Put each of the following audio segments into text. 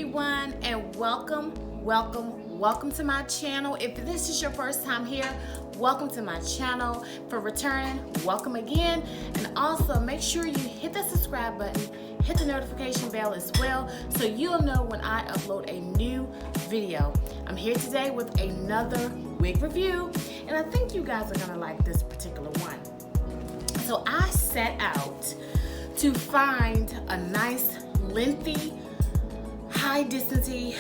everyone, and welcome to my channel. If this is your first time here, welcome to my channel. For returning, welcome again. And also make sure you hit the subscribe button, hit the notification bell as well, so you'll know when I upload a new video. I'm here today with another wig review, and I think you guys are gonna like this particular one. So I set out to find a nice lengthy high density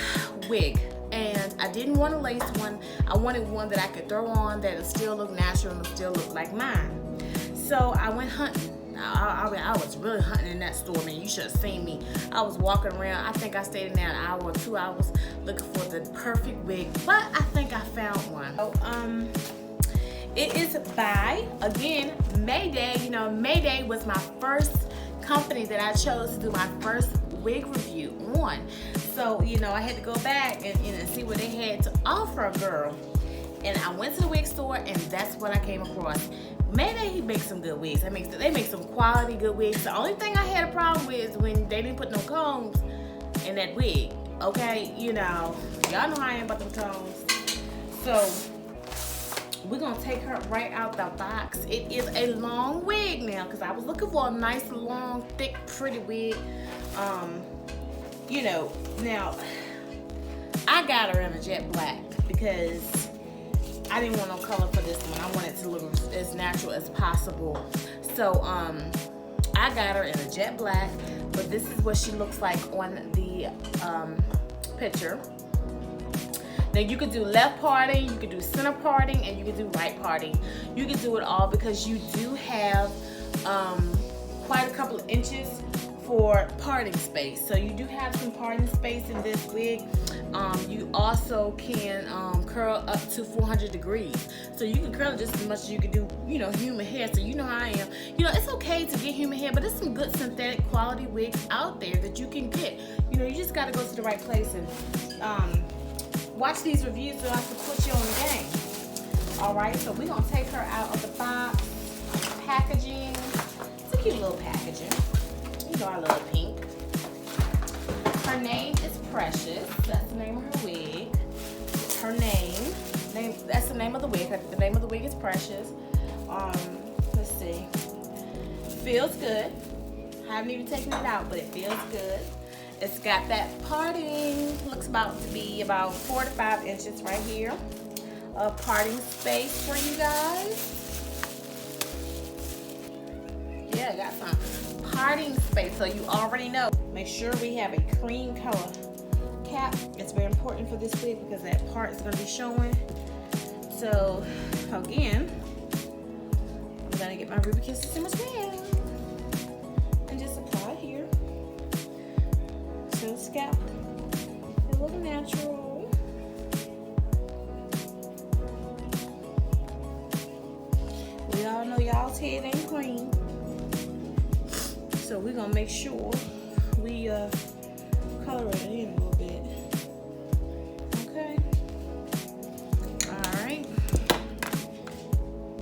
wig, and I didn't want a lace one. I wanted one that I could throw on that'll still look natural and still look like mine. So I went hunting. I was really hunting in that store, man. You should have seen me. I was walking around. I think I stayed in there an hour or 2 hours looking for the perfect wig, but I think I found one. So, it is by, again, Mayde. You know, Mayde was my first company that I chose to do my first wig review on. So, you know, I had to go back and see what they had to offer, girl. And I went to the wig store, and that's what I came across. Mayde, he makes some good wigs. They make some quality good wigs. The only thing I had a problem with is when they didn't put no combs in that wig. Okay, you know, y'all know how I am about them combs. So we're gonna take her right out the box. It is a long wig now, because I was looking for a nice, long, thick, pretty wig. You know, now I got her in a jet black because I didn't want no color for this one. I wanted to look as natural as possible. So I got her in a jet black, but this is what she looks like on the picture. Now you could do left parting, you could do center parting, and you could do right parting. You can do it all because you do have quite a couple of inches for parting space. So you do have some parting space in this wig. You also can curl up to 400 degrees. So you can curl it just as much as you can do, you know, human hair. So you know how I am. You know, it's okay to get human hair, but there's some good synthetic quality wigs out there that you can get. You know, you just gotta go to the right place and watch these reviews so I can put you on the game. All right, so we're gonna take her out of the box. Packaging, it's a cute little packaging. You know I love pink. Her name is Precious. That's the name of her wig. Her name, that's the name of the wig. The name of the wig is Precious. Let's see. Feels good. I haven't even taken it out, but it feels good. It's got that parting. Looks about to be about 4 to 5 inches right here. A parting space for you guys. Yeah, got some parting space, so you already know. Make sure we have a cream color cap. It's very important for this wig because that part is going to be showing. So again, I'm going to get my Ruby Kisses in my scalp and just apply it here to the scalp. It looks natural. We all know y'all's head ain't clean. So we're gonna make sure we color it in a little bit. Okay. All right.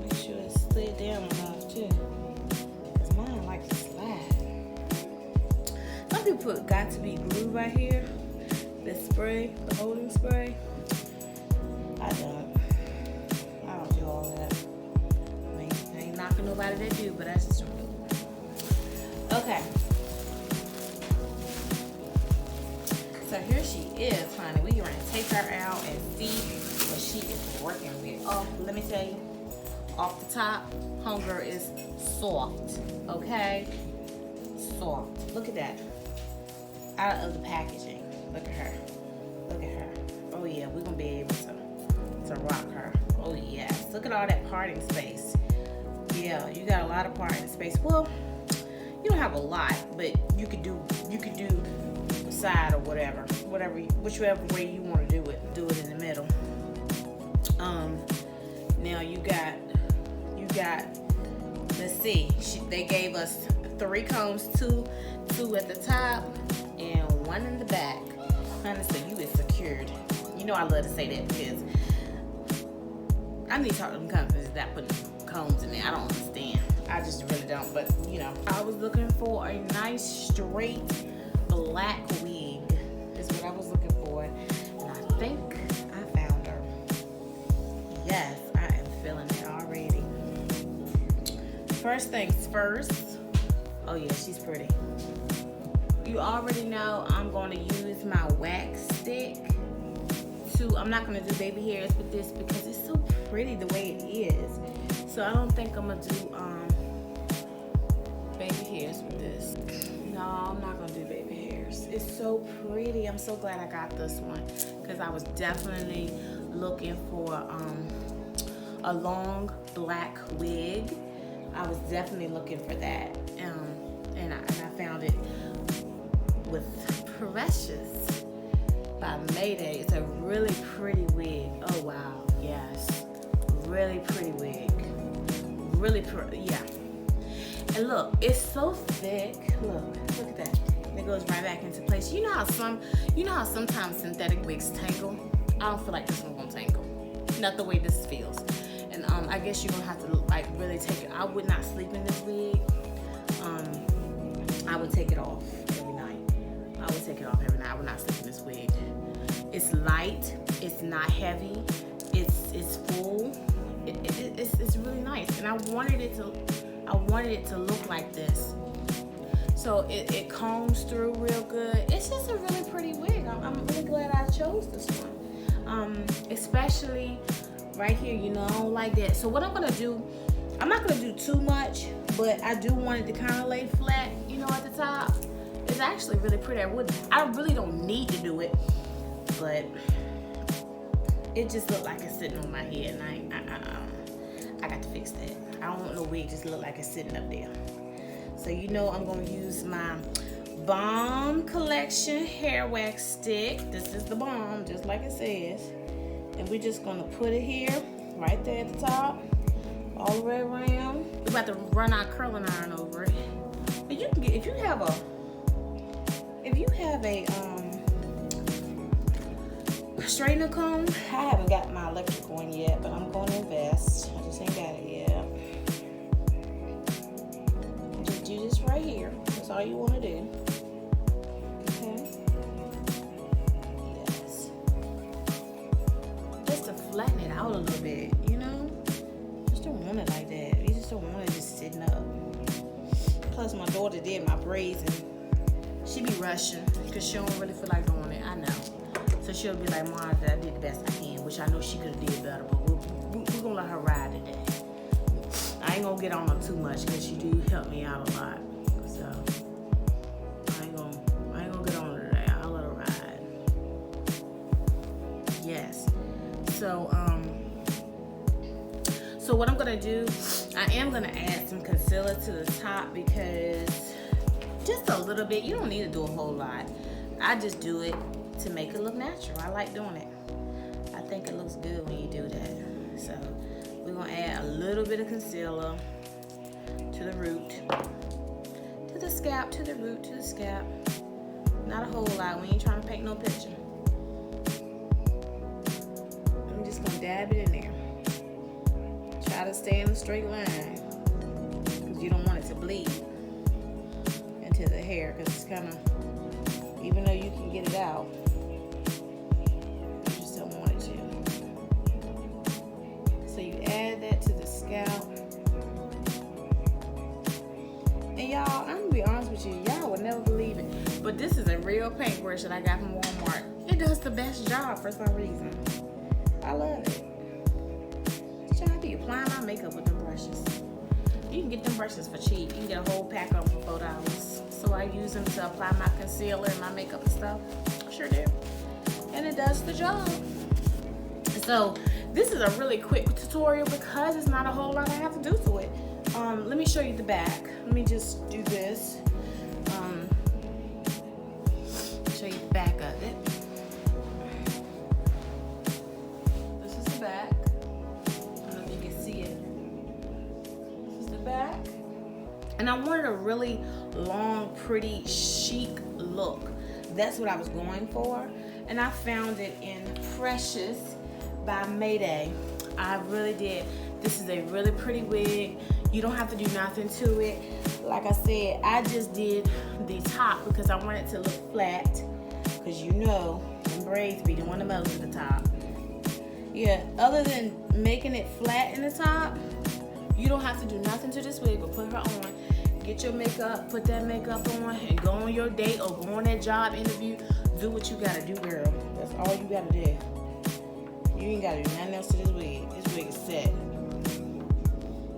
Make sure it's slid down enough too, cause mine like to slide. Some people put got to be glue right here. The spray, the holding spray. I don't do all that. I ain't knocking nobody that do, but I just don't. Okay, so here she is, honey. We're gonna take her out and see what she is working with. Oh, let me tell you, off the top, homegirl is soft, okay? Soft. Look at that. Out of the packaging. Look at her. Look at her. Oh yeah, we're gonna be able to rock her. Oh yes. Look at all that parting space. Yeah, you got a lot of parting space. Well, you don't have a lot, but you could do side or whichever way you want to do it in the middle. Now you got let's see, they gave us 3 combs, two at the top and 1 in the back. Honey, so you is secured. You know I love to say that because I need to talk to them companies that put combs in there. I don't understand. I just really don't, but you know, I was looking for a nice straight black wig is what I first things first. Oh yeah, she's pretty. You already know I'm going to use my wax stick to, I'm not going to do baby hairs with this because it's so pretty the way it is. So I don't think I'm going to do baby hairs with this. No, I'm not going to do baby hairs. It's so pretty. I'm so glad I got this one because I was definitely looking for a long black wig. I was definitely looking for that. And I found it with Precious by Mayde. It's a really pretty wig. Oh wow, yes, really pretty wig. Really pretty, yeah. And look, it's so thick. Look at that. It goes right back into place. You know how sometimes synthetic wigs tangle. I don't feel like this one's gonna tangle. Not the way this feels. And I guess you're gonna have to like really take it. I would not sleep in this wig. I would take it off every night. I would take it off every night. I would not sleep in this wig. It's light. It's not heavy. It's full. It's really nice. And I wanted it to look like this. So it combs through real good. It's just a really pretty wig. I'm really glad I chose this one. Especially right here, you know, I don't like that. So what I'm gonna do, I'm not gonna do too much, but I do want it to kind of lay flat, you know, at the top. It's actually really pretty. I really don't need to do it, but it just looked like it's sitting on my head, and I got to fix that. I don't want no wig just look like it's sitting up there. So you know I'm gonna use my Bomb Collection hair wax stick. This is the bomb, just like it says. And we're just gonna put it here, right there at the top, all the way around. We're about to run our curling iron over it. But you can get, if you have a straightener comb, I haven't got my electric one yet, but I'm going to invest. I just ain't got it yet. Just do this right here. That's all you want to do. Flatten it out a little bit, you know? Just don't want it like that. You just don't want it just sitting up. Plus, my daughter did my braids and she be rushing because she don't really feel like doing it. I know. So she'll be like, Mom, I did the best I can, which I know she could have did better, but we're gonna let her ride today. I ain't gonna get on her too much because she do help me out a lot. So I ain't gonna get on her today. I'll let her ride. Yes. So what I'm gonna do, I am gonna add some concealer to the top because just a little bit. You don't need to do a whole lot. I just do it to make it look natural. I like doing it. I think it looks good when you do that. So we're gonna add a little bit of concealer to the root, to the scalp, to the root, to the scalp. Not a whole lot. We ain't trying to paint no picture. I'm just gonna dab it in there. Try to stay in a straight line because you don't want it to bleed into the hair because it's kind of, even though you can get it out, you just don't want it to. So you add that to the scalp. And y'all, I'm gonna be honest with you, y'all would never believe it, but this is a real paintbrush that I got from Walmart. It does the best job for some reason. I love it. I be applying my makeup with them brushes. You can get them brushes for cheap. You can get a whole pack of them for $4. So I use them to apply my concealer and my makeup and stuff. Sure do. And it does the job. So this is a really quick tutorial because it's not a whole lot I have to do to it. Let me show you the back. Let me just do this. Show you the back of it. This is the back. Back. And I wanted a really long, pretty, chic look. That's what I was going for. And I found it in Precious by Mayde. I really did. This is a really pretty wig. You don't have to do nothing to it. Like I said, I just did the top because I wanted it to look flat. Because you know, them braids be doing the most at the top. Yeah, other than making it flat in the top, You don't have to do nothing to this wig but put her on, get your makeup, put that makeup on, and go on your date or go on that job interview. Do what you gotta do, girl. That's all you gotta do. You ain't gotta do nothing else to this wig. This wig is set.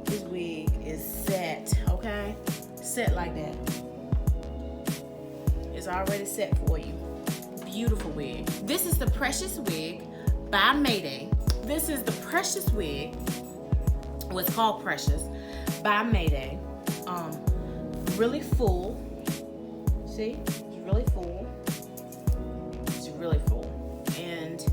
This wig is set, okay? Set like that. It's already set for you. Beautiful wig. This is the Precious wig by Mayde. This is the Precious wig. What's called Precious by Mayde. Really full. See? It's really full. It's really full. And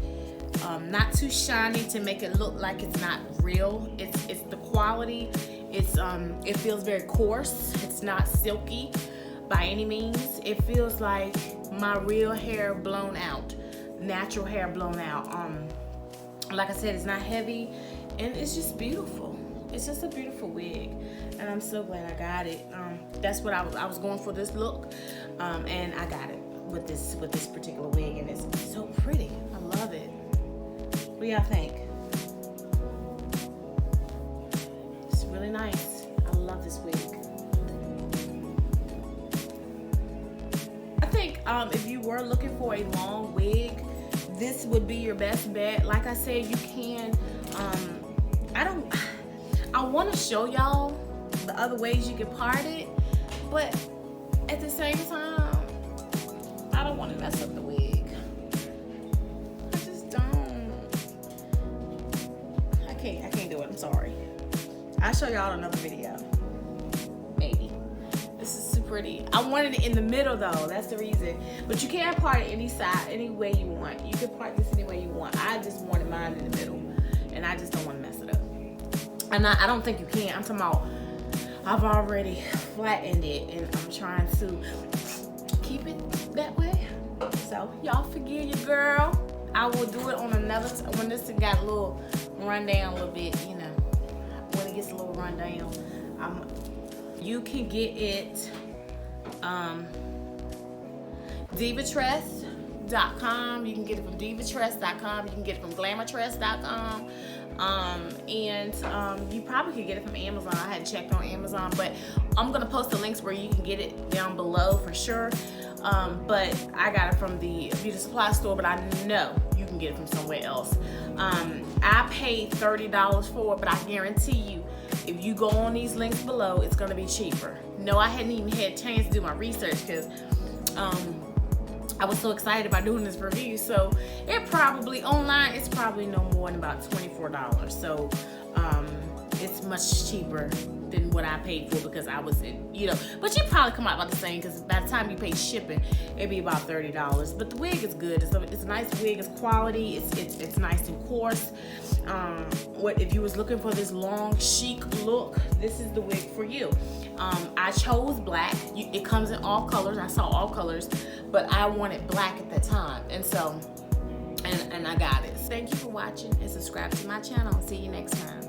not too shiny to make it look like it's not real. It's the quality. It feels very coarse. It's not silky by any means. It feels like my real hair blown out, natural hair blown out. Like I said, it's not heavy, and it's just beautiful. It's just a beautiful wig, and I'm so glad I got it. That's what I was going for, this look, and I got it with this particular wig, and it's so pretty. I love it. What do y'all think? It's really nice. I love this wig. I think if you were looking for a long wig, this would be your best bet. Like I said, you can. I want to show y'all the other ways you can part it, but at the same time, I don't want to mess up the wig. I just don't. I can't do it. I'm sorry. I'll show y'all another video. Maybe. This is super pretty. I wanted it in the middle though. That's the reason. But you can part it any side, any way you want. You can part this any way you want. I just wanted mine in the middle, and I just don't want to mess it up. And I don't think you can. I'm talking about, I've already flattened it, and I'm trying to keep it that way. So y'all forgive your girl. I will do it on another when this got a little run down a little bit, you know. When it gets a little run down, you can get it Divatress.com. You can get it from Divatress.com. You can get it from Glamourtress.com. And you probably could get it from Amazon. I hadn't checked on Amazon, but I'm gonna post the links where you can get it down below for sure. But I got it from the beauty supply store, but I know you can get it from somewhere else. I paid $30 for it, but I guarantee you, if you go on these links below, it's gonna be cheaper. No, I hadn't even had a chance to do my research because I was so excited about doing this review. So it probably, online, it's probably no more than about $24. So it's much cheaper than what I paid for because I was in, you know, but you probably come out about the same because by the time you pay shipping, it'd be about $30. But the wig is good. It's a nice wig. It's quality. It's nice and coarse. What if you was looking for this long chic look, this is the wig for you. I chose black. It comes in all colors. I saw all colors, but I wanted black at the time, and so and I got it. Thank you for watching and subscribe to my channel. See you next time.